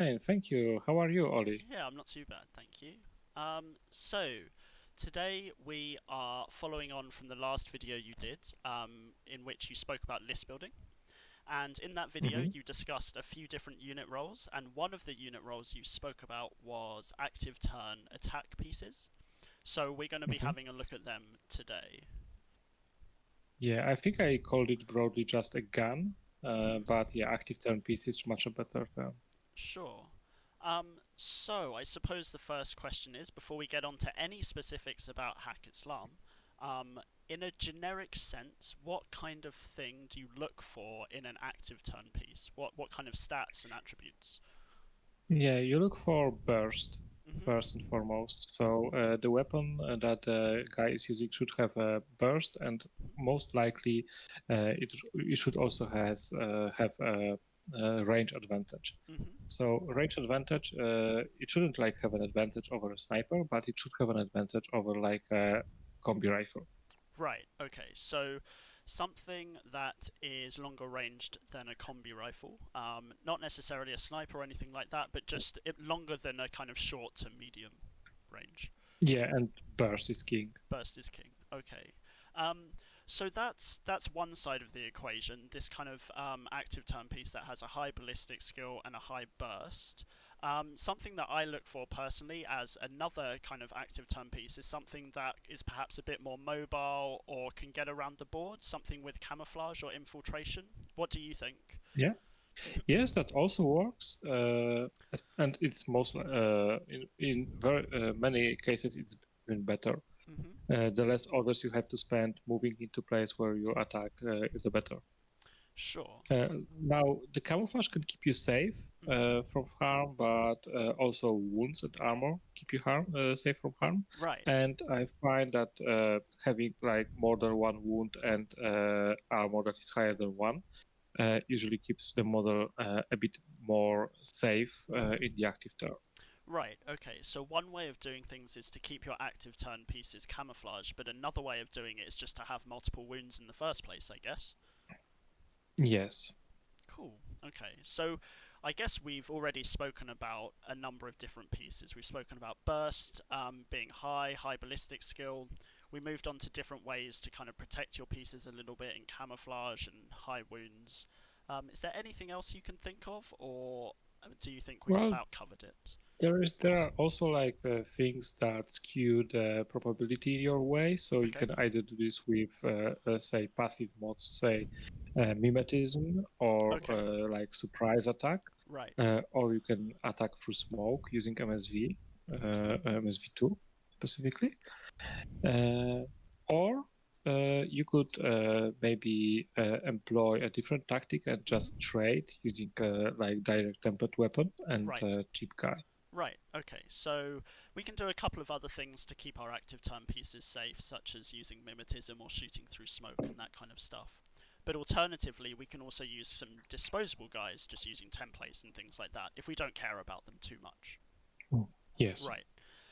Hey, thank you. How are you, Ollie? Yeah, I'm not too bad, thank you. So today we are following on from the last video you did, in which you spoke about list building. And in that video, hmm you discussed a few different unit roles, and one of the unit roles you spoke about was active turn attack pieces. So we're going to be hmm having a look at them today. Yeah, I think I called it broadly just a gun, hmm but yeah, active turn piece is much a better term. Sure. So I suppose the first question is, before we get on to any specifics about Haqqislam, in a generic sense, what kind of thing do you look for in an active turn piece? What kind of stats and attributes? Yeah, you look for burst hmm first and foremost. So the weapon that the guy is using should have a burst, and most likely it should also has have a range advantage. hmm So range advantage, it shouldn't like have an advantage over a sniper, but it should have an advantage over like a combi rifle. Right, okay. So something that is longer ranged than a combi rifle. Not necessarily a sniper or anything like that, but just longer than a kind of short to medium range. Yeah, and burst is king. Burst is king. Okay. Um, so that's one side of the equation. This kind of active turn piece that has a high ballistic skill and a high burst. Something that I look for personally as another kind of active turn piece is something that is perhaps a bit more mobile or can get around the board. Something with camouflage or infiltration. What do you think? Yeah. Yes, that also works, and it's most in very many cases it's even better. hmm The less orders you have to spend moving into place where you attack, the better. Sure. Now, the camouflage can keep you safe hmm from harm, but also wounds and armor keep you safe from harm. Right. And I find that having like more than one wound and armor that is higher than one usually keeps the model a bit more safe hmm in the active turn. Right, okay. So one way of doing things is to keep your active turn pieces camouflaged, but another way of doing it is just to have multiple wounds in the first place, I guess. Yes. Cool. Okay. So I guess we've already spoken about a number of different pieces. We've spoken about burst being high ballistic skill. We moved on to different ways to kind of protect your pieces a little bit in camouflage and high wounds. Is there anything else you can think of, or do you think we've Well, about covered it? there are also like things that skew the probability your way. So you Okay. can either do this with say passive mods, say mimetism or Okay. like surprise attack, Right. or you can attack through smoke using MSV, hmm MSV2 specifically. Uh, or you could maybe employ a different tactic and just hmm trade using like direct tempered weapon and Right. cheap guy. Right, okay, so we can do a couple of other things to keep our active turn pieces safe, such as using mimetism or shooting through smoke and that kind of stuff. But alternatively, we can also use some disposable guys, just using templates and things like that, if we don't care about them too much. Mm. Yes. Right,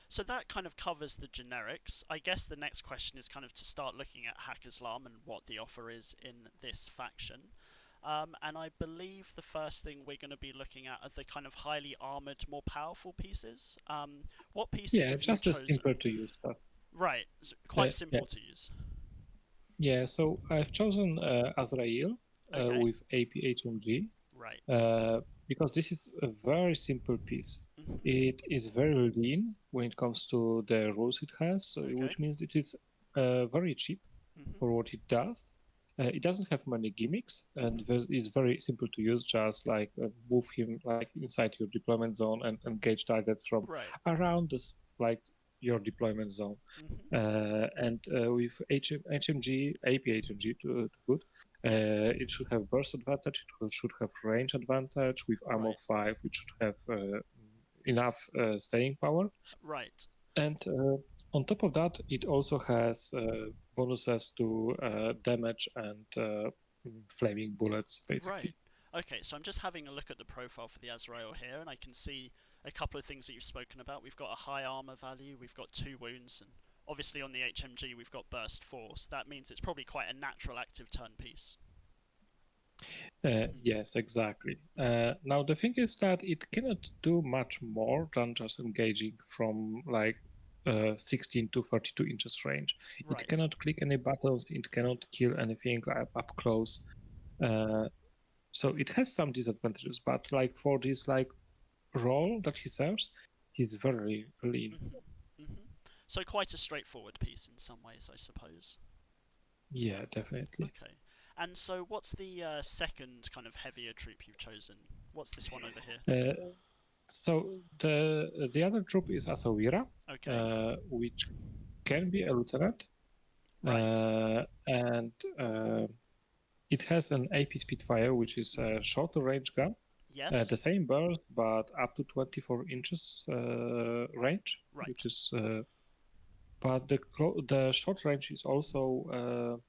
so that kind of covers the generics. I guess the next question is kind of to start looking at Haqqislam and what the offer is in this faction. And I believe the first thing we're going to be looking at are the kind of highly armored, more powerful pieces. What pieces Yeah, have you just a simpler chosen? to use stuff. Right, quite Yeah. simple to use. Yeah, so I've chosen Azrael Okay, with APHMG right. uh, because this is a very simple piece. hmm It is very lean when it comes to the rules it has, so Okay. which means it is very cheap for hmm what it does. It doesn't have many gimmicks and hmm is very simple to use. Just like move him like inside your deployment zone and engage targets from Right. around this like your deployment zone. hmm And with HMG, APHMG to boot, Yeah. it should have burst advantage, it should have range advantage with armor Right. 5, which should have enough staying power. Right. And on top of that, it also has bonuses to damage and flaming bullets, Right. basically. Okay, so I'm just having a look at the profile for the Azrael here, and I can see a couple of things that you've spoken about. We've got a high armor value, we've got two wounds, and obviously on the HMG we've got burst force. That means it's probably quite a natural active turn piece. Yes, exactly. Now the thing is that it cannot do much more than just engaging from like 16 to 32 inches range. It Right. cannot click any buttons. It cannot kill anything up close. So it has some disadvantages, but like for this like role that he serves, he's very lean. So quite a straightforward piece in some ways, I suppose. Yeah, definitely. Okay. And so, what's the second kind of heavier troop you've chosen? What's this one over here? So the other troop is Asawira, Okay. which can be a lieutenant, Right. and it has an AP Spitfire, which is a shorter range gun, the Yes. same burst, but up to 24 inches range, which Right. is. But the short range is also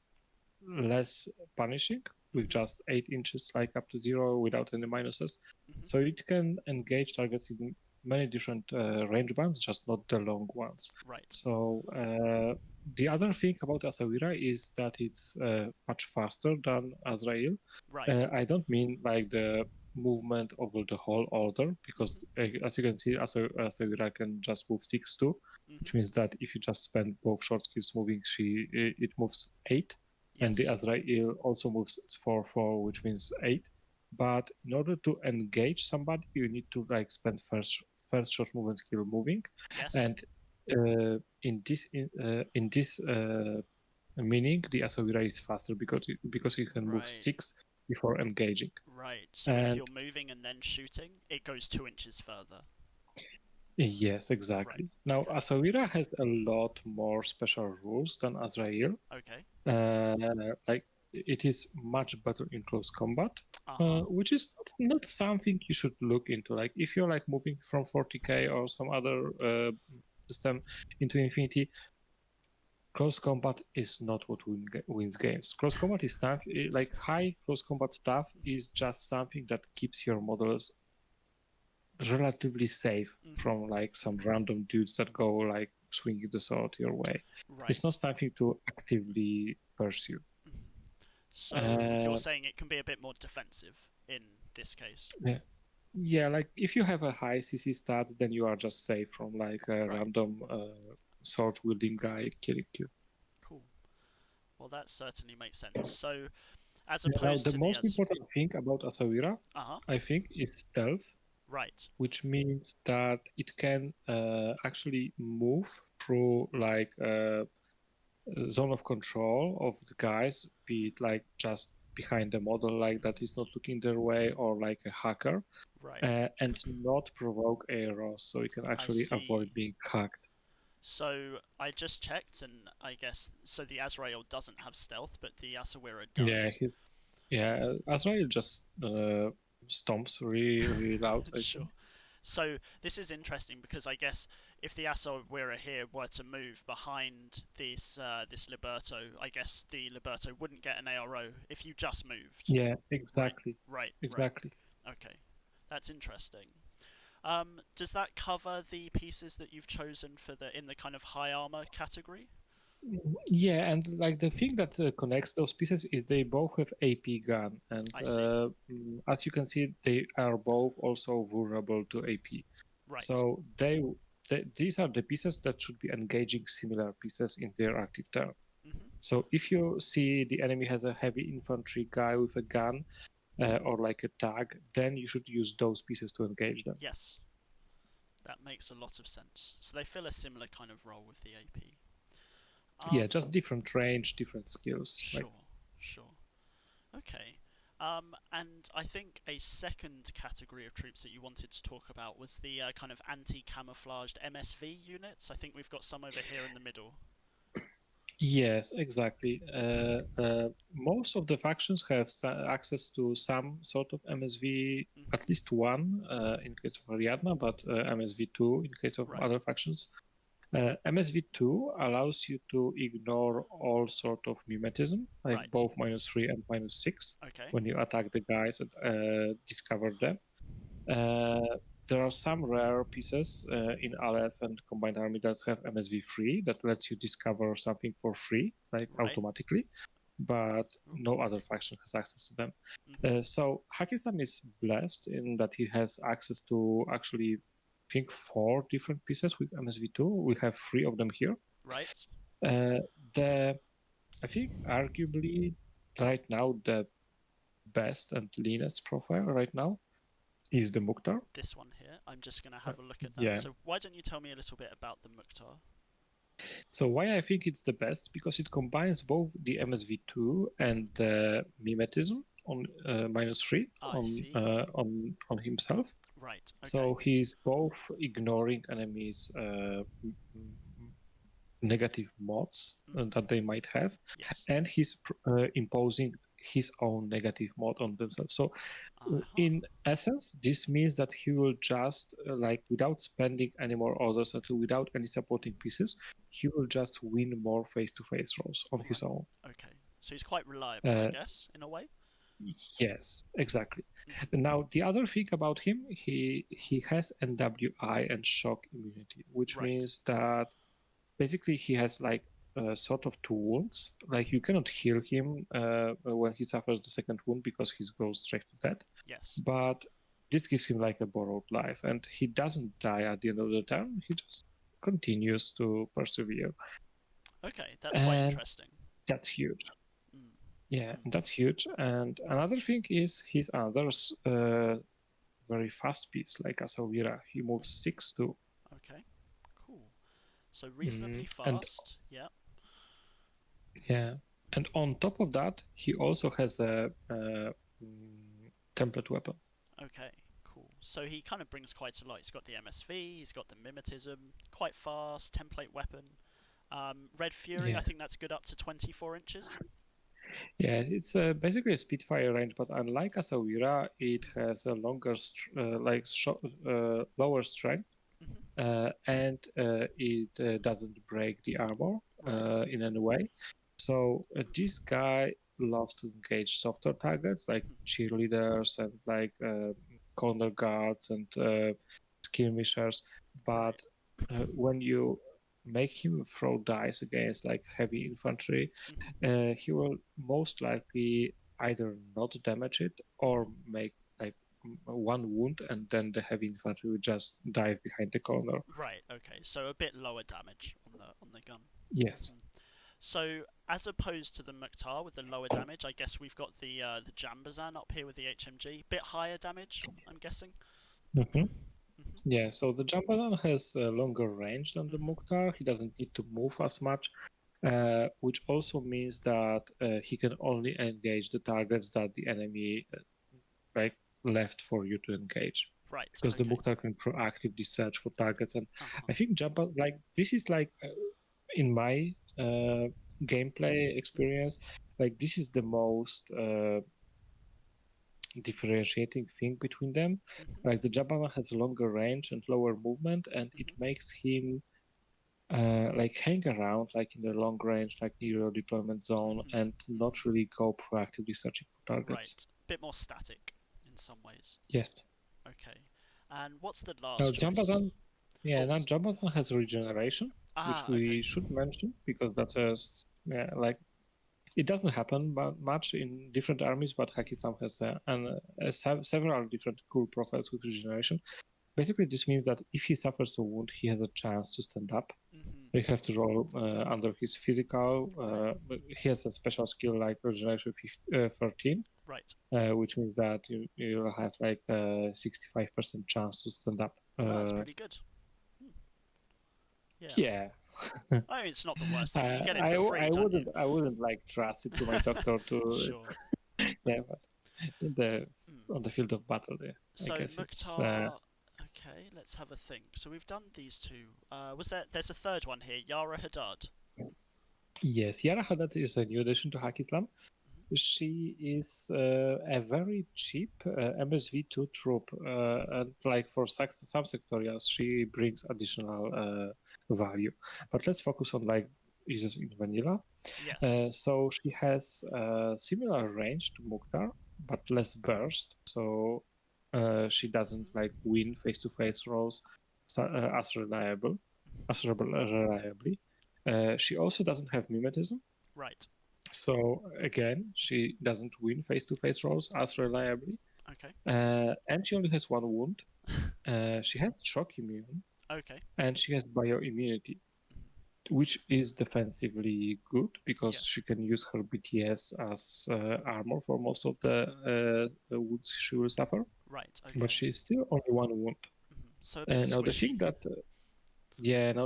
less punishing with just 8 inches, like up to 0 without any minuses. So it can engage targets in many different range bands, just not the long ones. Right. So the other thing about Asawira is that it's much faster than Azrael. Right. I don't mean like the movement over the whole order, because as you can see, Asawira can just move 6-2, which means that if you just spend both short skills moving, it moves 8, and the Yes. Azrael also moves 4-4, which means 8. But in order to engage somebody, you need to like spend first short movement skill moving, Yes. and in this meaning, the Asawira is faster because you can move Right. 6 before engaging. Right. So if And you're moving and then shooting, it goes 2 inches further. yes, Right. exactly. Now, Okay. Asawira has a lot more special rules than Azrael. Okay. Like it is much better in close combat, Uh huh. which is not something you should look into. Like if you're like moving from 40k or some other system into Infinity, close combat is not what wins games. Close combat is stuff like high close combat stuff is just something that keeps your models relatively safe from like some random dudes that go like swinging the sword your way. It's not Right. something to actively pursue. So you're Uh, saying it can be a bit more defensive in this case. yeah, yeah, like if you have a high CC stat, then you are just safe from like a Right. random sword wielding guy killing you. Cool. Well, that certainly makes sense. So, as Now, opposed the to the most as. important thing about Asawira, Uh huh. I think, is stealth, Right. which means that it can actually move through like zone of control of the guys, be it like just behind the model, like that is not looking their way, or like a hacker, Right. and not provoke errors, so you can I actually avoid see. being hacked. So I just checked, and I guess so. The Azrael doesn't have stealth, but the Asawira Yeah, does. Azrael just stomps really loud, I think. Sure. So this is interesting because I guess if the Asawira here were to move behind this Liberto, I guess the Liberto wouldn't get an ARO if you just moved. Yeah, Right. exactly, Right. Right. exactly. Okay. That's interesting. Does that cover the pieces that you've chosen for the in the kind of high armor category? Yeah, and like the thing that connects those pieces is they both have AP gun, and I see. as you can see, they are both also vulnerable to AP. Right. So these are the pieces that should be engaging similar pieces in their active turn. So if you see the enemy has a heavy infantry guy with a gun or like a tag, then you should use those pieces to engage them. Yes. That makes a lot of sense. So they fill a similar kind of role with the AP. Yeah, just different range, different skills. Like Sure. Sure. Okay. And I think a second category of troops that you wanted to talk about was the kind of anti-camouflaged MSV units. I think we've got some over here in the middle. yes, exactly. Most of the factions have access to some sort of MSV, at least one in case of Ariadna, but MSV2 in case of Right. other factions. MSV2 allows you to ignore all sort of mimetism, like Right. both -3 and -6, Okay. when you attack the guys and discover them. There are some rare pieces in Aleph and Combined Army that have MSV free that lets you discover something for free, like Right. automatically. but no other faction has access to them. So Haqqislam is blessed in that he has access to actually, I think, 4 different pieces with MSV2. We have 3 of them here. Right. I think arguably right now the best and leanest profile right now is the Mukhtar. This one here. I'm just going to have a look at that. Yeah. So why don't you tell me a little bit about the Mukhtar? So why I think it's the best? Because it combines both the MSV2 and the mimetism on -3 on himself. Right. Okay. So he's both ignoring enemies' negative mods that they might have, yes. and he's imposing his own negative mod on themselves. So in essence, this means that he will just like without spending any more orders and without any supporting pieces, he will just win more face-to-face rolls on his own. Okay, so he's quite reliable, I guess, in a way. Yes, exactly. Now the other thing about him, he has NWI and shock immunity, which means that basically he has like sort of 2 wounds. Like you cannot heal him when he suffers the second wound because he goes straight to death. Yes. But this gives him like a borrowed life, and he doesn't die at the end of the turn. He just continues to persevere. Okay, that's quite interesting. That's huge. Yeah, that's huge. And another thing is he's another very fast piece like Asawira. He moves 6-2. Okay, cool. So reasonably fast. Yeah. Yeah, and on top of that, he also has a template weapon. Okay, cool. So he kind of brings quite a lot. He's got the MSV, he's got the mimetism, quite fast, template weapon. Red Fury, I think that's good up to 24 inches. Yeah, it's basically a Spitfire range, but unlike Asawira, it has a longer, lower strength, and it doesn't break the armor in any way. So this guy loves to engage softer targets like cheerleaders and like corner guards and skirmishers. But when you make him throw dice against like heavy infantry, he will most likely either not damage it or make like 1 wound, and then the heavy infantry will just dive behind the corner. Right. Okay. So a bit lower damage on the gun. Yes. So as opposed to the Mukhtar with the lower damage, I guess we've got the Jambazan up here with the HMG, bit higher damage, I'm guessing. Yeah, so the Jambazan has a longer range than the Mukhtar. He doesn't need to move as much, which also means that he can only engage the targets that the enemy like left for you to engage. Right. Because the Mukhtar can proactively search for targets, and I think Jambazan, like this is like in my gameplay experience, like this is the most differentiating thing between them. Like the Jambazan has a longer range and lower movement, and it makes him like hang around like in the long range, like near your deployment zone, and not really go proactively searching for targets. Right, bit more static in some ways. Yes. Okay, and what's the last choice? Jambazan, yeah, now Jambazan has regeneration, which we should mention because that's like it doesn't happen much in different armies, but Haqqislam has several different cool profiles with regeneration. Basically, this means that if he suffers a wound, he has a chance to stand up. You have to roll under his physical. He has a special skill like regeneration 13, right? Which means that you'll have like a 65% chance to stand up. That's pretty good. Yeah. I mean, it's not the worst thing. You get it for free, I wouldn't like trust it to my doctor to. Sure. Yeah, but on the field of battle, yeah. So I guess Mukhtar. Okay, let's have a think. So we've done these two. There's a third one here, Yara Haddad. Yes, Yara Haddad is a new addition to Haqqislam. She is a very cheap MSV2 troop, and like for some sectorials, she brings additional value. But let's focus on like uses in vanilla. Yes. So she has a similar range to Mukhtar, but less burst. So she doesn't like win face-to-face rolls as reliably. She also doesn't have mimetism. Right. So again, she doesn't win face-to-face roles as reliably. Okay. And she only has one wound. She has shock immune, Okay. and she has bioimmunity, which is defensively good because Yes. she can use her BTS as armor for most of the wounds she will suffer. Right. But Okay. she is still only one wound. So a bit Now squishy.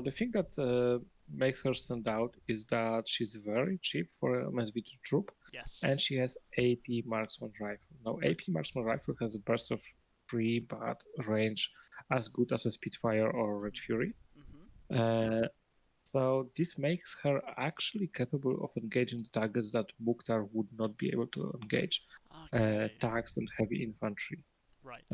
the thing that makes her stand out is that she's very cheap for a MSV troop, and Yes. she has AP marksman rifle. Now Right. AP marksman rifle has a burst of 3, but range as good as a Spitfire or Red Fury. Uh, so this makes her actually capable of engaging targets that Mukhtar would not be able to engage, Okay. tanks and heavy infantry. Right.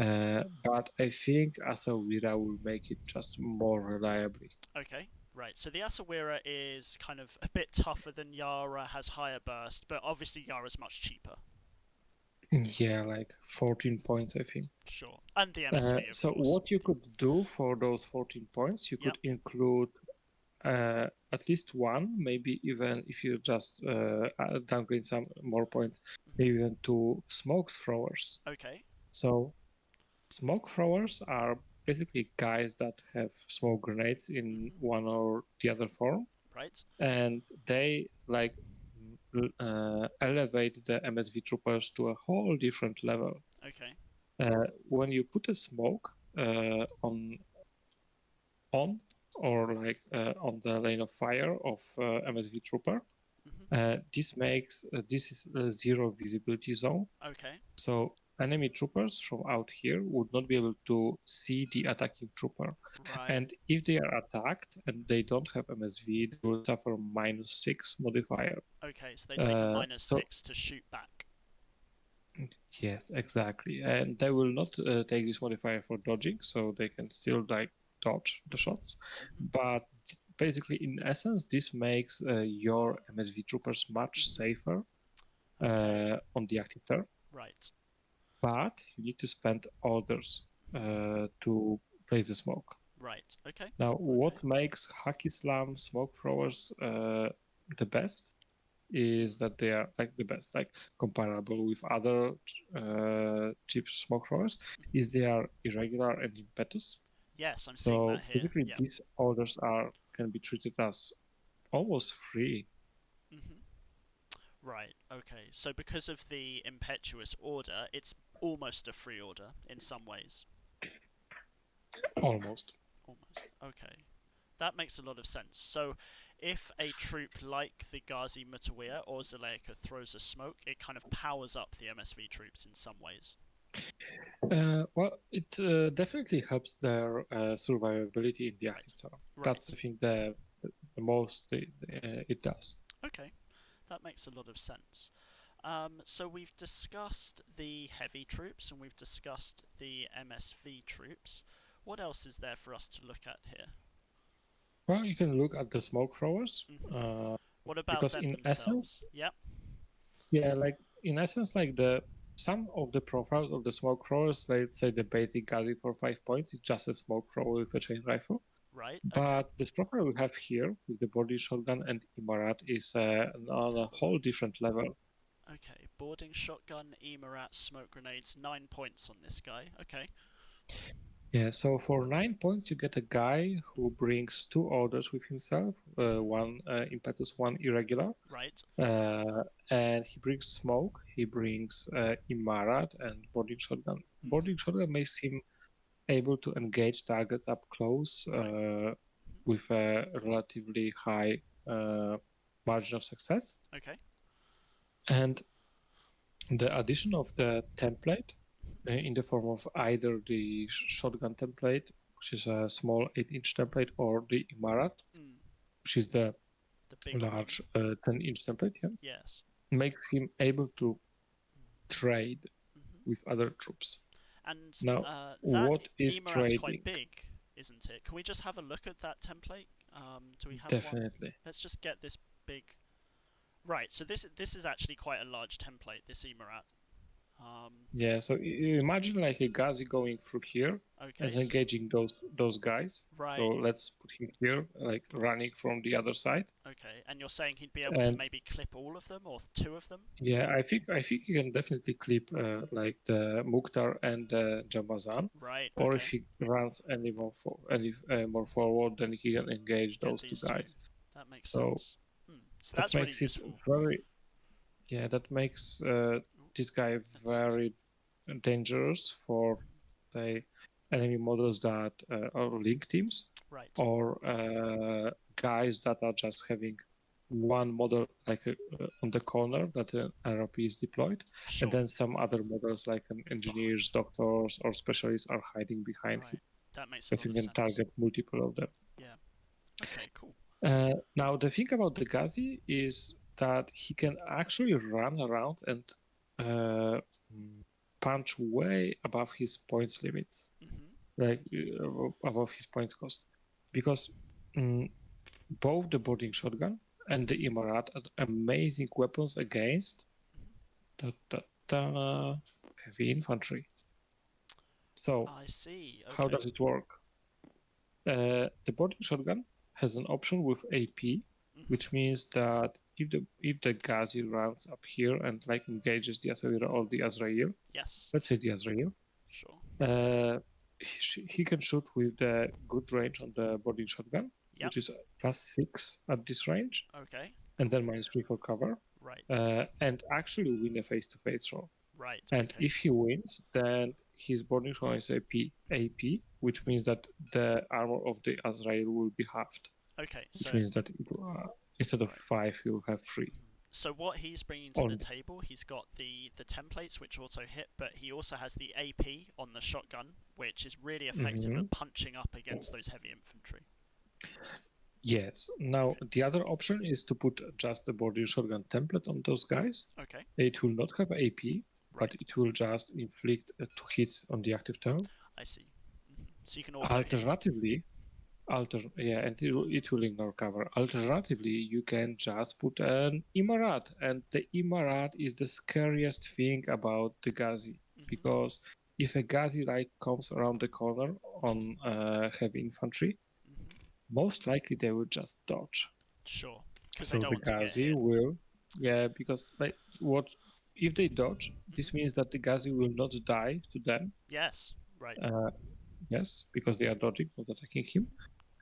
But I think Asawira will make it just more reliably. Okay. Right. So the Asawira is kind of a bit tougher than Yara, has higher burst, but obviously Yara's much cheaper. Yeah, like 14 points, I think. Sure. And the MSV, of So course. what you could do for those 14 points, you Yep. could include at least one, maybe even if you just downgrade some more points, maybe even two smoke throwers. Okay. So smoke throwers are basically guys that have smoke grenades in one or the other form, Right. and they like elevate the MSV troopers to a whole different level. Okay. When you put a smoke on or like on the lane of fire of MSV trooper, this is a zero visibility zone. Okay. So enemy troopers from out here would not be able to see the attacking trooper. Right. And if they are attacked and they don't have MSV, they will suffer -6 modifier. Okay. So they take a minus So 6 to shoot back. yes, exactly. And they will not take this modifier for dodging, so they can still like dodge the shots. But basically, in essence, this makes your MSV troopers much safer Okay. on the active turn. Right. But you need to spend orders to place the smoke. Right. Okay. Now, Okay. what makes Haqqislam smoke throwers the best is that they are like the best, like comparable with other cheap smoke throwers, is they are irregular and impetus. Yes, I'm seeing So that here. basically, Yeah. these orders can be treated as almost free, Right. Okay. So because of the impetuous order, it's almost a free order in some ways. almost. Almost. Okay. That makes a lot of sense. So, if a troop like the Ghazi Mutawiya or Zuleika throws a smoke, it kind of powers up the MSV troops in some ways. Well, it definitely helps their survivability in the active Right. zone. That's, Right. I think, the most it does. Okay. That makes a lot of sense. So we've discussed the heavy troops and we've discussed the MSV troops. What else is there for us to look at here? Well, you can look at the smoke throwers What about because them in essence, themselves? Yep. yeah, like in essence, like the some of the profiles of the smoke throwers, let's say the basic Gazi for 5 points, it's just a smoke thrower with a chain rifle. Right. Okay. But this profile we have here with the body shotgun and Imarat is Let's on a have a whole look. different level. Okay. Boarding shotgun, Emarat, smoke grenades. 9 points on this guy. Okay. Yeah, so for 9 points, you get a guy who brings two orders with himself, one impetus, one irregular. Right. And he brings smoke, he brings Imarat and boarding shotgun. Boarding shotgun makes him able to engage targets up close Right. with a relatively high margin of success. Okay. And the addition of the template in the form of either the shotgun template, which is a small 8-inch template, or the Imarat, which is the The bigger one. large 10-inch template, yeah, Yes. makes him able to trade with other troops. And Now, that what is Emarat's quite trading? big, isn't it? Can we just have a look at that template? Do we have one? Definitely. Let's just get this big. Right. So this is actually quite a large template. This Emarat. Yeah, so imagine like a Ghazi going through here and Okay, engaging those guys. So right. let's put him here, like running from the other side. Okay, and you're saying he'd be able to And maybe clip all of them or two of them? yeah, I think you can definitely clip like the Mukhtar and Jamazan, Right. or if Okay. he runs any more forward, then he can engage Get those two these two. guys. That makes So sense. So that that's really makes it useful. very, yeah, that makes this guy Let's. very dangerous for, say, enemy models that are link teams, Right. or guys that are just having one model like on the corner that an RP is deployed, and Sure. then some other models like engineers, Behind. doctors, or specialists are hiding behind him, Right. That makes a because lot you of can sense. target multiple of them. Yeah. Okay. Cool. Now, the thing about the Ghazi is that he can actually run around and uh, punch way above his points limits, Mhm. like above his points cost, because mm, both the boarding shotgun and the Imarat are amazing weapons against da, da, da, heavy infantry. So, I see. how Okay. does it work? The boarding shotgun has an option with AP, Mhm. which means that if the Ghazi runs up here and like engages the Asawira or the Azrael, Yes. let's say the Azrael, Sure. uh, he can shoot with the good range on the boarding shotgun, Yep. which is +6 at this range, Okay. and Cool. then -3 for cover, Right. and actually win a face-to-face roll. Right. And Okay. if he wins, then his boarding shotgun is AP, which means that the armor of the Azrael will be halved, Okay. which So. means that instead of Right. 5, you'll have 3. So what he's bringing to the On table, he's got the templates which auto hit, but he also has the AP on the shotgun, which is really effective Mhm. at punching up against those heavy infantry. Yes. Now, Okay. the other option is to put just the boarding shotgun template on those guys. Okay. It will not have AP, but Right. it will just inflict 2 hits on the active turn. I see. So you can auto hit. Alternatively, yeah, and it will ignore cover. Alternatively, you can just put an Imarat, and the Imarat is the scariest thing about the Ghazi, Hmm. because if a Ghazi like comes around the corner on heavy infantry, Hmm. most likely they will just dodge. Sure. Because they So don't the want to get Ghazi hit. will, yeah, because like what if they dodge? This Hmm. means that the Ghazi will not die to them. Yes. Right. Uh, yes, because they are dodging, not attacking him.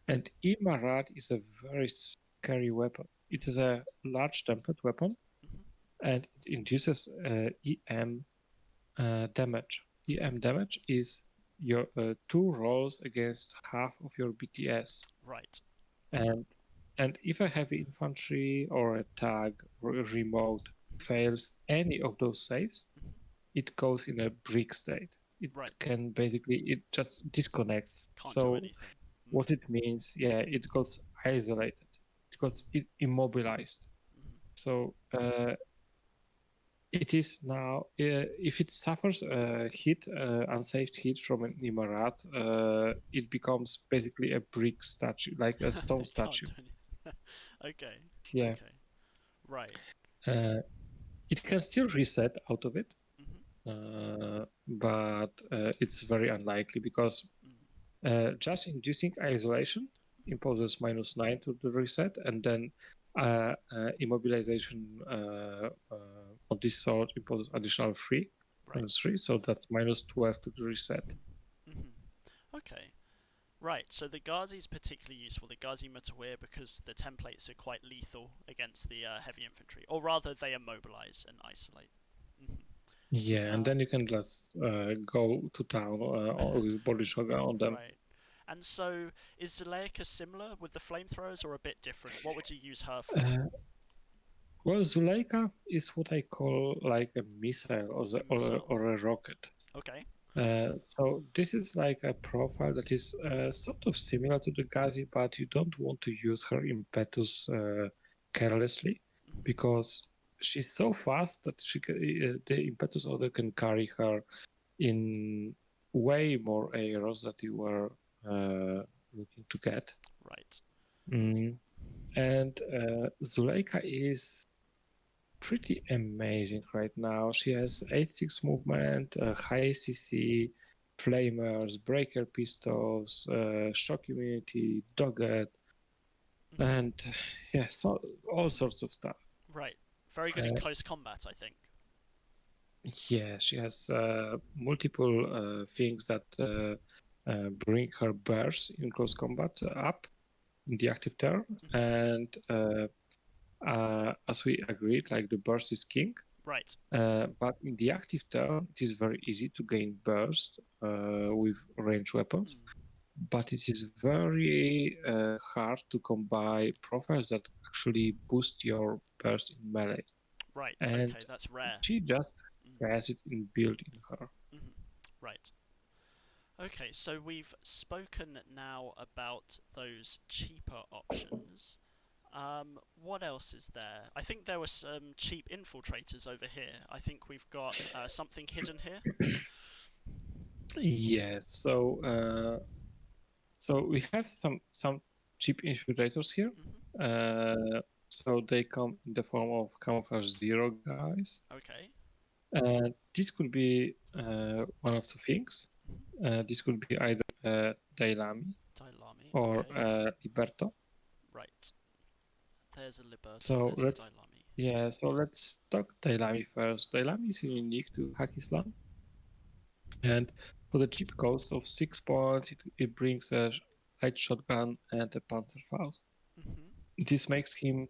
And Imarat is a very scary weapon. It is a large template weapon, Hmm. and it induces EM damage. EM damage is your 2 rolls against half of your BTS. Right. And if a heavy infantry or a tag or a remote fails any of those saves, Hmm. it goes in a brick state. It Right. it just disconnects. Can't do So anything. what it means, yeah, it got isolated, it got immobilized. Hmm. So it is now, if it suffers a hit, unsaved hit from an Imarat, it becomes basically a brick statue, like a stone It can't statue. do anything. Okay. Yeah. Okay. Right. Uh, it can still reset out of it, Hmm. but it's very unlikely, because just inducing isolation imposes -9 to the reset, and then immobilization of this sort imposes additional 3, Right. -3, so that's -12 to the reset. Hmm. Okay. Right, so the Ghazi is particularly useful, the Ghazi Mutawir, because the templates are quite lethal against the heavy infantry, or rather, they immobilize and isolate. Hmm. Yeah, and then you can just go to town with body shotgun on them. Right. And so, is Zuleika similar with the flamethrowers, or a bit different? What would you use her for? Uh, well, Zuleika is what I call like a missile, A missile. or a rocket. Okay. So this is like a profile that is sort of similar to the Ghazi, but you don't want to use her impetus carelessly, Hmm. because she's so fast that the impetus order can carry her in way more arrows that you were looking to get. Right. Mm. And Zuleika is pretty amazing right now. She has 8-6 movement, high CC, flamers, breaker pistols, shock immunity, dogged, and yeah, so all sorts of stuff. Right. Very good in close combat, I think. Yeah, she has multiple things that bring her burst in close combat up in the active turn, and as we agreed, like the burst is king. Right. But in the active turn, it is very easy to gain burst with range weapons. But it is very hard to combine profiles that actually boost your burst in melee. Right. And Okay, that's rare. she just has it inbuilt in her. Right. Okay, so we've spoken now about those cheaper options. What else is there? I think there were some cheap infiltrators over here. I think we've got something hidden here. Yes, so we have some cheap infiltrators here. So they come in the form of camouflage 0 guys. Okay. This could be one of the things. This could be either Dailami or okay. Liberto. Right. There's a Liberto, So there's a Dailami. so let's talk Dailami first. Dailami is unique to Haqqislam. And for the cheap cost of 6 points, it brings a light shotgun and a Panzerfaust. This makes him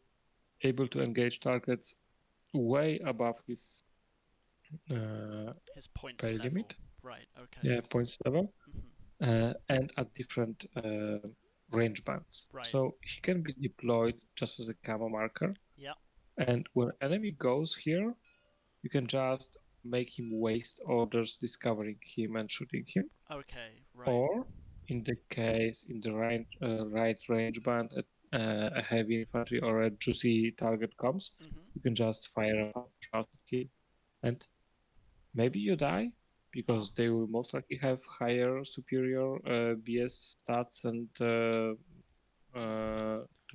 able to engage targets way above his points pay level. limit. Right, okay. Yeah, points level. And at different range bands. Right. So he can be deployed just as a camo marker. Yeah. And when enemy goes here, you can just make him waste orders discovering him and shooting him. Okay, right. Or in the case in the right range band, a heavy infantry or a juicy target comes, you can just fire a kill. And maybe you die, because they will most likely have higher superior BS stats and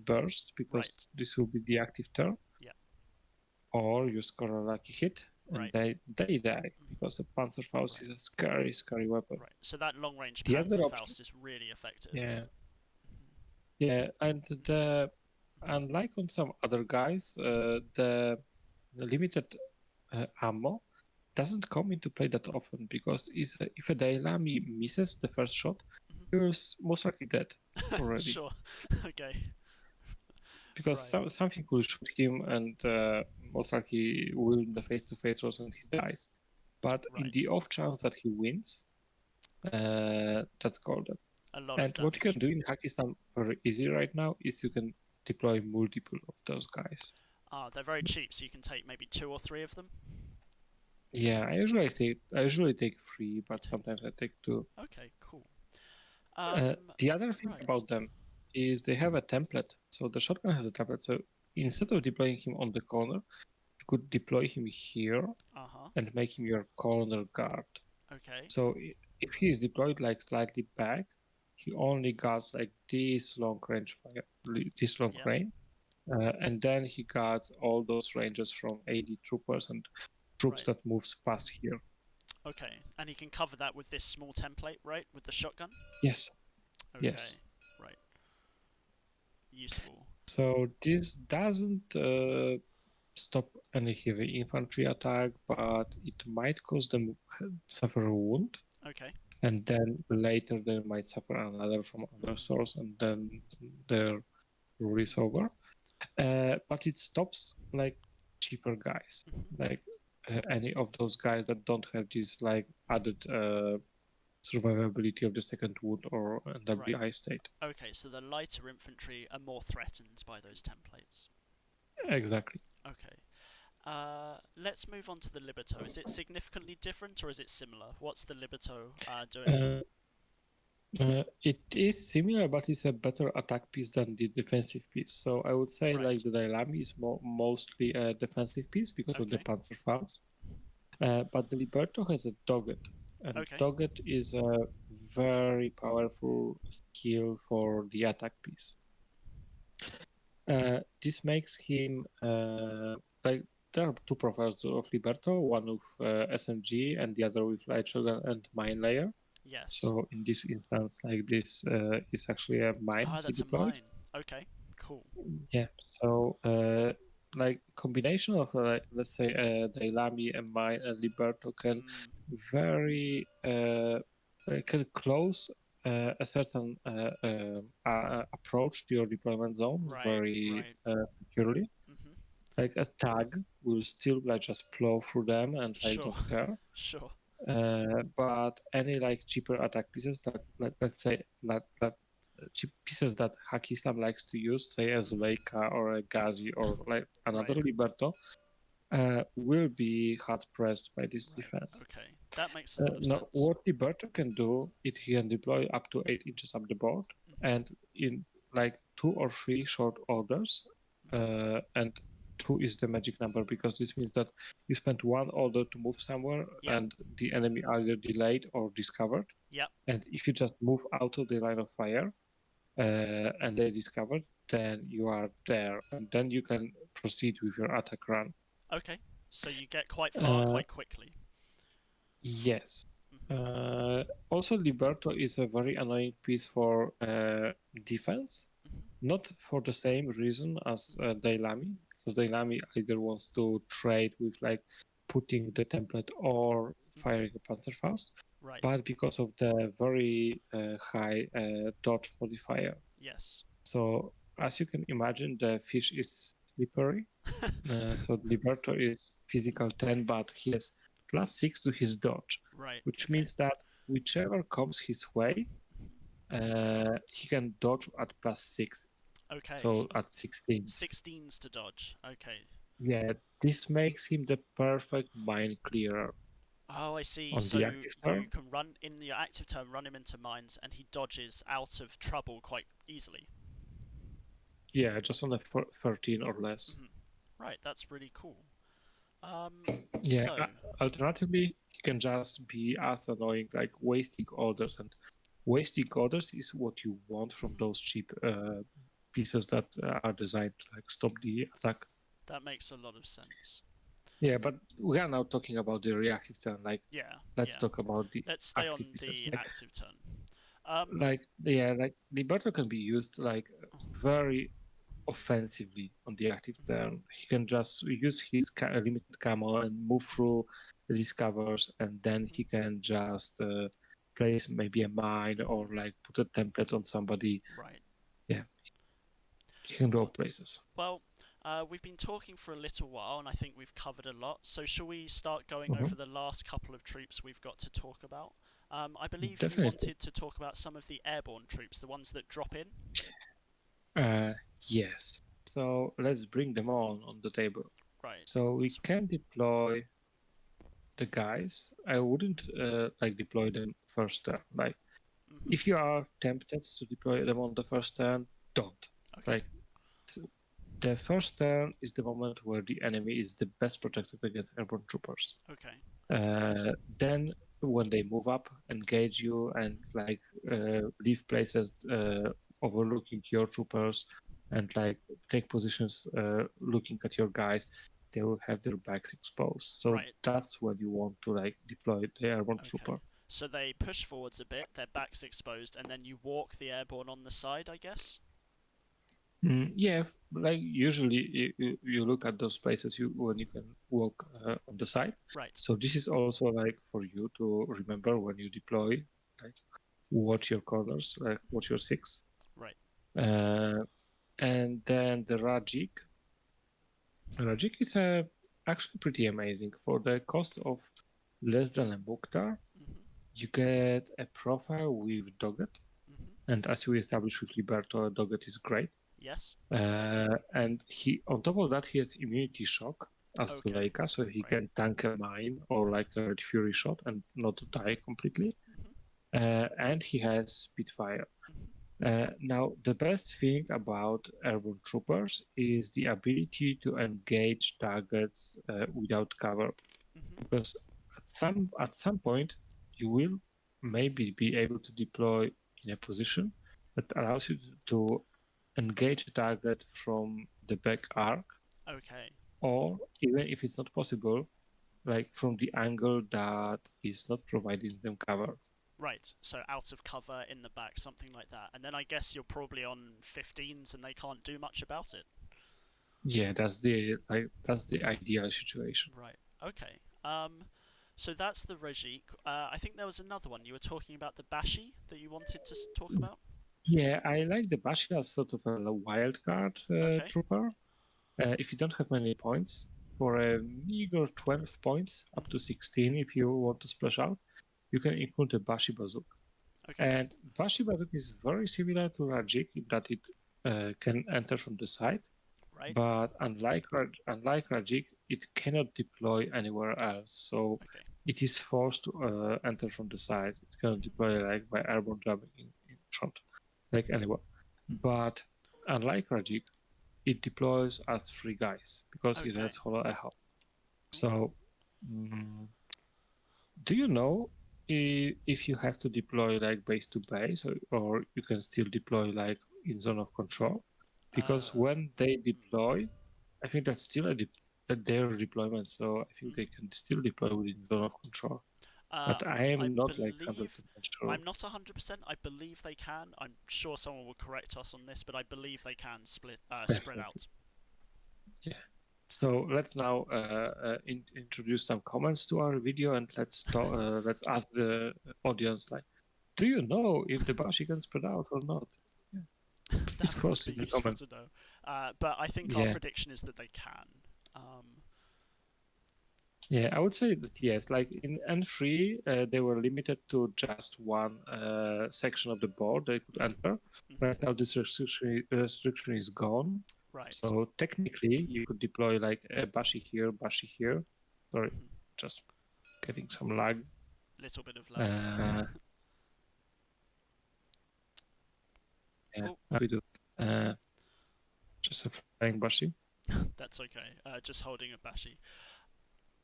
burst, because this will be the active turn. Yeah. Or you score a lucky hit and they die, because a Panzerfaust is a scary weapon. Right. So that long range Panzerfaust is really effective. Yeah. Yeah, and unlike on some other guys, the limited ammo doesn't come into play that often, because if a Dailami misses the first shot, he was most likely dead already. Sure. Okay. Because something will shoot him and most likely will in the face-to-face rolls and he dies. But in the off chance that he wins, that's golden. And what you can do in Haqqislam very easy right now is you can deploy multiple of those guys. They're very cheap, so you can take maybe 2 or 3 of them. Yeah, I usually take 3, but sometimes I take 2. Okay, cool. The other thing about them is they have a template. So the shotgun has a template. So instead of deploying him on the corner, you could deploy him here and make him your corner guard. Okay. So if he is deployed like slightly back, he only gets like this long range fire, this long range. And then he guards all those ranges from AD troopers and troops that moves past here. Okay, and he can cover that with this small template, right? With the shotgun? Yes. Okay. Yes. Right. Useful. So this doesn't stop any heavy infantry attack, but it might cause them suffer a wound. Okay. And then later they might suffer another from other source, and then their rule is over. But it stops like cheaper guys, like any of those guys that don't have this like added survivability of the second wound or WI state. Okay, so the lighter infantry are more threatened by those templates. Exactly. Okay. Let's move on to the Liberto. Is it significantly different or is it similar? What's the Liberto doing? It is similar, but it's a better attack piece than the defensive piece. So I would say like the Dailami is mostly a defensive piece because of the Panzerfaust. But the Liberto has a Dogged. And Dogged is a very powerful skill for the attack piece. This makes him like there are two profiles of Liberto, one with SMG and the other with light shotgun and mine layer. Yes. So in this instance, like this is actually a mine he That's deployed. a mine. Okay, cool. Yeah. So like combination of let's say Dailami and mine and Liberto can very can close a certain approach to your deployment zone very securely. Mm-hmm. Like a tag will still like just plow through them and I Sure. don't care. Sure. But any like cheaper attack pieces that let's say that cheap pieces that Haqqislam likes to use, say a Zuleika or a Ghazi or like another Liberto, will be hard pressed by this defense. Okay, that makes a lot of Now, sense. what Liberto can do, it he can deploy up to 8 inches up the board, and in like 2 or 3 short orders, and 2 is the magic number because this means that you spent 1 order to move somewhere and the enemy either delayed or discovered. Yep. And if you just move out of the line of fire and they discovered, then you are there, and then you can proceed with your attack run. Okay, so you get quite far quite quickly. Yes. Also, Liberto is a very annoying piece for defense, not for the same reason as Dailami, because Dailami either wants to trade with like putting the template or firing a Panzerfaust, but because of the very high dodge modifier. Yes. So, as you can imagine, the fish is slippery. So Liberto is physical 10, but he has +6 to his dodge, which means that whichever comes his way, he can dodge at +6. Okay. So at 16. 16s to dodge. Okay. Yeah, this makes him the perfect mine clearer. Oh, I see. On So the active turn, you can run in your active turn, run him into mines, and he dodges out of trouble quite easily. Yeah, just on a 13 or less. Right, that's really cool. Yeah, so alternatively, he can just be as annoying, like wasting orders, and wasting orders is what you want from those cheap pieces that are designed to like stop the attack. that makes a lot of sense. Yeah, but we are now talking about the reactive turn. Like, let's talk about the Let's stay on active pieces. the Like, active turn. like Liberto can be used like very offensively on the active turn. He can just use his limited camo and move through the discovers, and then he can just place maybe a mine or like put a template on somebody. Right. Yeah, he can go places. Well, we've been talking for a little while, and I think we've covered a lot. So shall we start going over the last couple of troops we've got to talk about? I believe you wanted to talk about some of the airborne troops, the ones that drop in. Yes. So let's bring them on the table. Right. So we can deploy the guys. I wouldn't like deploy them first turn. Like if you are tempted to deploy them on the first turn, don't. Okay. Like the first turn is the moment where the enemy is the best protected against airborne troopers. Okay. Then when they move up, engage you, and like leave places overlooking your troopers, and like take positions looking at your guys, they will have their backs exposed. So that's when you want to like deploy the airborne trooper. So they push forwards a bit, their backs exposed, and then you walk the airborne on the side, I guess. Yeah, like usually you look at those places when you can walk on the side. Right. So this is also like for you to remember when you deploy, like watch your corners, like watch your six. Right. And then the Rajik. Rajik is actually pretty amazing. For the cost of less than a Mukhtar, you get a profile with Doggett. And as we established with Liberto, Doggett is great. Yes. And he, on top of that, he has immunity shock as Zuleika, so he can tank a mine or like a Red Fury shot and not die completely. And he has Spitfire. Now, the best thing about airborne troopers is the ability to engage targets without cover, because at some point you will maybe be able to deploy in a position that allows you to engage a target from the back arc. Okay. or even if it's not possible, like from the angle that is not providing them cover. Right, so out of cover in the back, something like that. And then I guess you're probably on 15s and they can't do much about it. Yeah, that's the ideal situation. Right. Okay. So that's the Rejik. I think there was another one. You were talking about the Bashi that you wanted to talk about. Yeah, I like the Bashi as sort of a wild card Okay. trooper. If you don't have many points, for a meager 12 points, up to 16 if you want to splash out, you can include a Bashi Bazooka. Okay. And Bashi Bazooka is very similar to Rajik in that it can enter from the side, Right. but unlike Rajik, it cannot deploy anywhere else. So Okay. it is forced to enter from the side. It cannot deploy like by airborne jamming in front, like anywhere. But unlike Rajik, it deploys as 3 guys because it Okay. has hollow echo. So, do you know if you have to deploy like base to base, or you can still deploy like in zone of control? Because when they deploy, I think that's still their deployment, so I think they can still deploy within zone of control. But I I am not like believe 100% sure. I'm not 100%. I believe they can. I'm sure someone will correct us on this, but I believe they can spread Definitely. out. Yeah. So let's now introduce some comments to our video, and let's ask the audience, like, do you know if the Bashi can spread out or not? Yeah. Please That would post be in the useful to comments. know. But I think our Yeah. prediction is that they can. Um, Yeah, I would say that yes. Like in N3, they were limited to just one section of the board they could enter. Right now, this restriction is gone. right. So technically, you could deploy like a Bashi here, Bashi here. Sorry, just getting some lag. Little bit of lag. Yeah, Oh. we do. Just a flying Bashi. That's okay. Just holding a Bashi.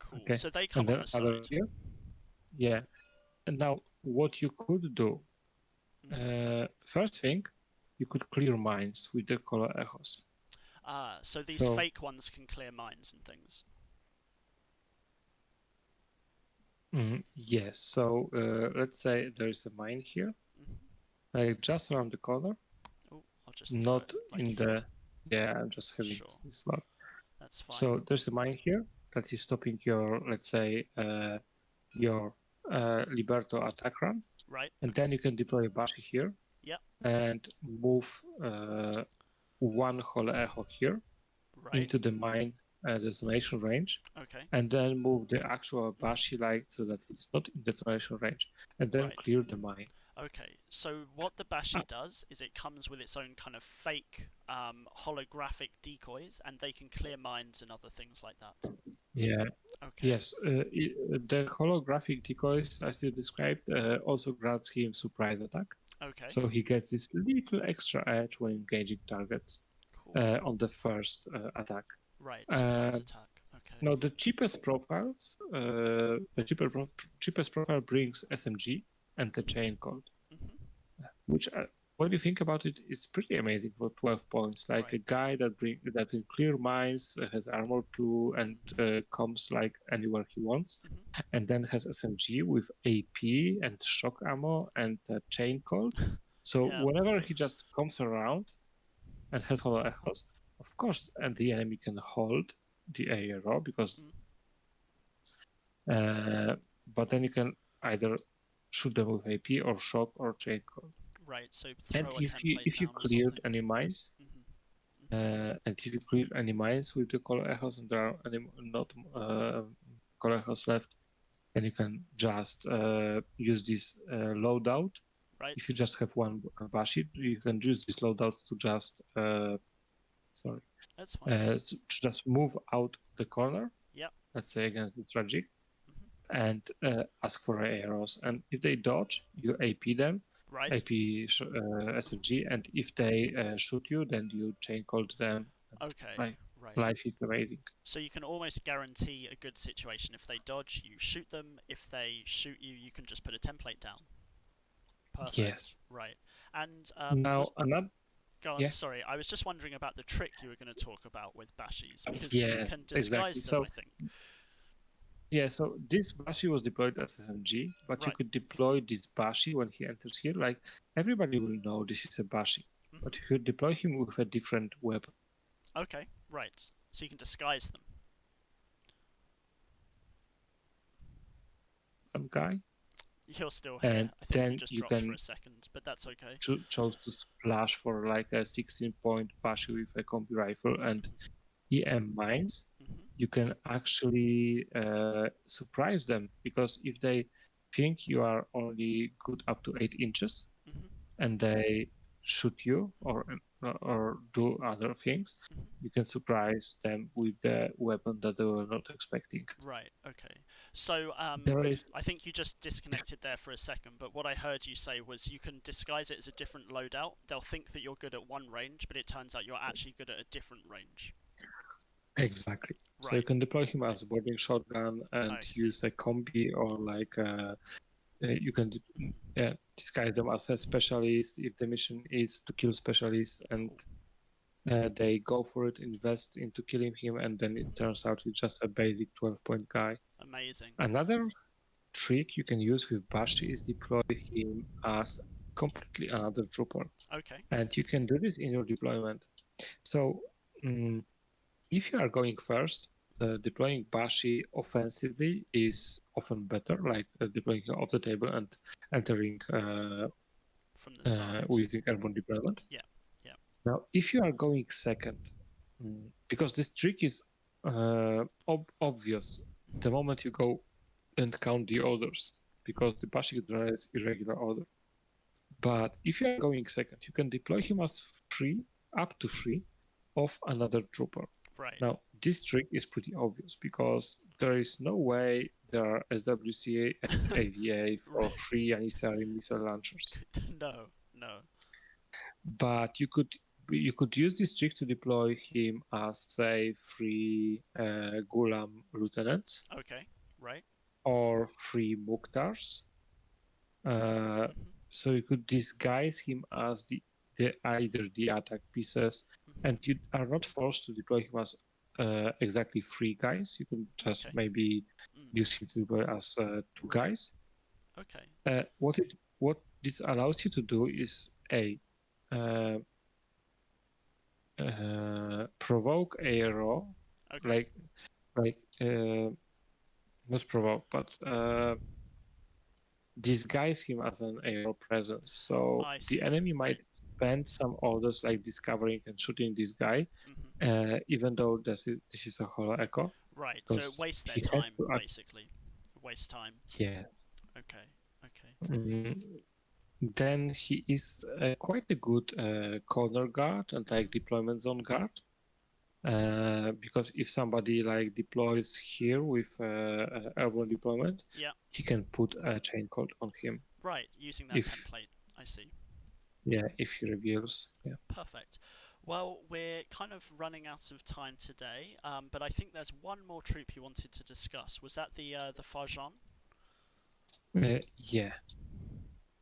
Cool. Okay, So they and come on then the other side. here. Yeah, and now what you could do. First thing, you could clear mines with the color echoes. So these So fake ones can clear mines and things. yes, so let's say there is a mine here, like just around the corner, Oh, I'll just throw it not like in here. the. Yeah, I'm just having Sure. this lot. That's fine. So there's a mine here that is stopping your, let's say, your Liberto attack run, Right. and Okay. then you can deploy a Bashi here Yep. and move one Holo Echo here Right. into the mine detonation range, Okay. and then move the actual Bashi light so that it's not in detonation range, and then Right. clear the mine. Okay. So what the Bashi does is it comes with its own kind of fake holographic decoys, and they can clear mines and other things like that. Yeah. Okay. Yes, the holographic decoys, as you described, also grants him surprise attack. Okay. So he gets this little extra edge when engaging targets Cool. on the first attack. Right. Surprise attack. Okay. Now, the cheapest profiles, cheapest profile brings SMG and the chain code, which, when you think about it, is pretty amazing for 12 points. Like a guy that can clear mines, has armor 2, and comes like anywhere he wants, and then has SMG with AP and shock ammo and chain code. So Yeah. whenever he just comes around and has hollow echoes, of course, and the enemy can hold the ARO because, but then you can either shoot them with AP or shock or chain code. Right. So And throw a template if you down or cleared something. any mines, and if you clear any mines with the color echoes and there are not color echoes left, then you can just use this loadout. Right. If you just have one Bashi, you can use this loadout to just That's fine. to just move out the corner. Yep. Let's say against the tragic, and ask for arrows. And if they dodge, you AP them. Right. AP SMG, and if they shoot you, then you chain code them. Okay. Like, Right. life is amazing. So you can almost guarantee a good situation. If they dodge, you shoot them. If they shoot you, you can just put a template down. Perfect. Yes. Right. And Now another. Go on, Yeah. sorry. I was just wondering about the trick you were going to talk about with Bashies, because you Yes, can exactly. disguise them, So I think. yeah, so this Bashi was deployed as SMG, but you Right. could deploy this Bashi when he enters here. Like everybody will know this is a Bashi, but you Hmm. could deploy him with a different weapon. Okay, right. So you can disguise them. Some guy, You're still here. and I think you then just you dropped for can a second, but that's okay. chose to splash for like a 16-point Bashi with a combi rifle and Hmm. EM mines. Hmm. You can actually surprise them because if they think you are only good up to 8 inches Hmm. and they shoot you or do other things, Hmm. you can surprise them with the weapon that they were not expecting. Right, okay. So, There is I think you just disconnected there for a second, but what I heard you say was you can disguise it as a different loadout. They'll think that you're good at one range, but it turns out you're actually good at a different range. exactly. So you Right, can deploy him as a boarding shotgun and I see. use a combi or like you can Hmm. disguise them as a specialist if the mission is to kill specialists and Cool. they go for it, invest into killing him, and then it Hmm. turns out he's just a basic 12-point guy. Amazing. Another trick you can use with Bashi is deploy him as completely another trooper. Okay. And you can do this in your deployment. So mm if you are going first, deploying Bashi offensively is often better, like deploying off the table and entering From the side. using airborne deployment. Yeah, yeah. Now, if you are going second, because this trick is obvious the Hmm. moment you go and count the orders, because the Bashi generates irregular order. But if you are going second, you can deploy him as free, up to free, of another trooper. Right. Now, this trick is pretty obvious because there is no way there are SWCA and AVA for Right. free unnecessary missile launchers. No, no. But you could use this trick to deploy him as, say, free Gulam lieutenants Okay, right. or free Mukhtars. Uh, Hmm. so you could disguise him as the either the attack pieces, and Hmm. you are not forced to deploy him as exactly three guys. You can just Okay. maybe Mm. use him to deploy as two Right. guys. Okay. What this allows you to do is uh, provoke a raw, Okay. like like not provoke, but disguise him as an AO presence. So I the see. enemy might spend some orders like discovering and shooting this guy, Hmm. even though this is a holo echo, Right. So it because wastes their he has time, to act. basically. Waste time. Yes. Okay. Okay. Mm, then he is quite a good corner guard and like Hmm. deployment zone guard. Because if somebody like deploys here with airborne deployment, Yeah. he can put a chain code on him Right. Using that if template. I see. if he reveals. Yeah. Perfect. Well, we're kind of running out of time today, but I think there's one more troop you wanted to discuss. Was that the Fajan? Yeah.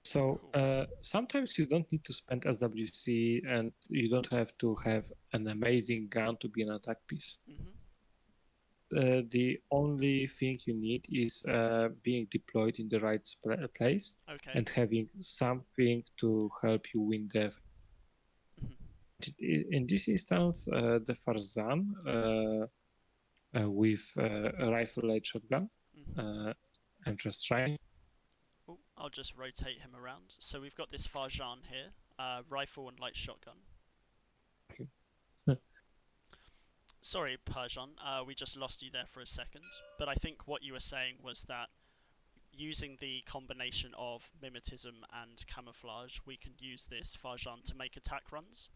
So Cool. sometimes you don't need to spend SWC and you don't have to have an amazing gun to be an attack piece. Hmm. The only thing you need is being deployed in the right place Okay. and having something to help you win the. Hmm. In this instance, the Perzan with a rifle light shotgun Hmm. uh, and restraint. Oh, I'll just rotate him around. So we've got this Fajan here, rifle and light shotgun. Sorry, Persian, we just lost you there for a second. But I think what you were saying was that using the combination of mimetism and camouflage, we can use this Fajan to make attack runs.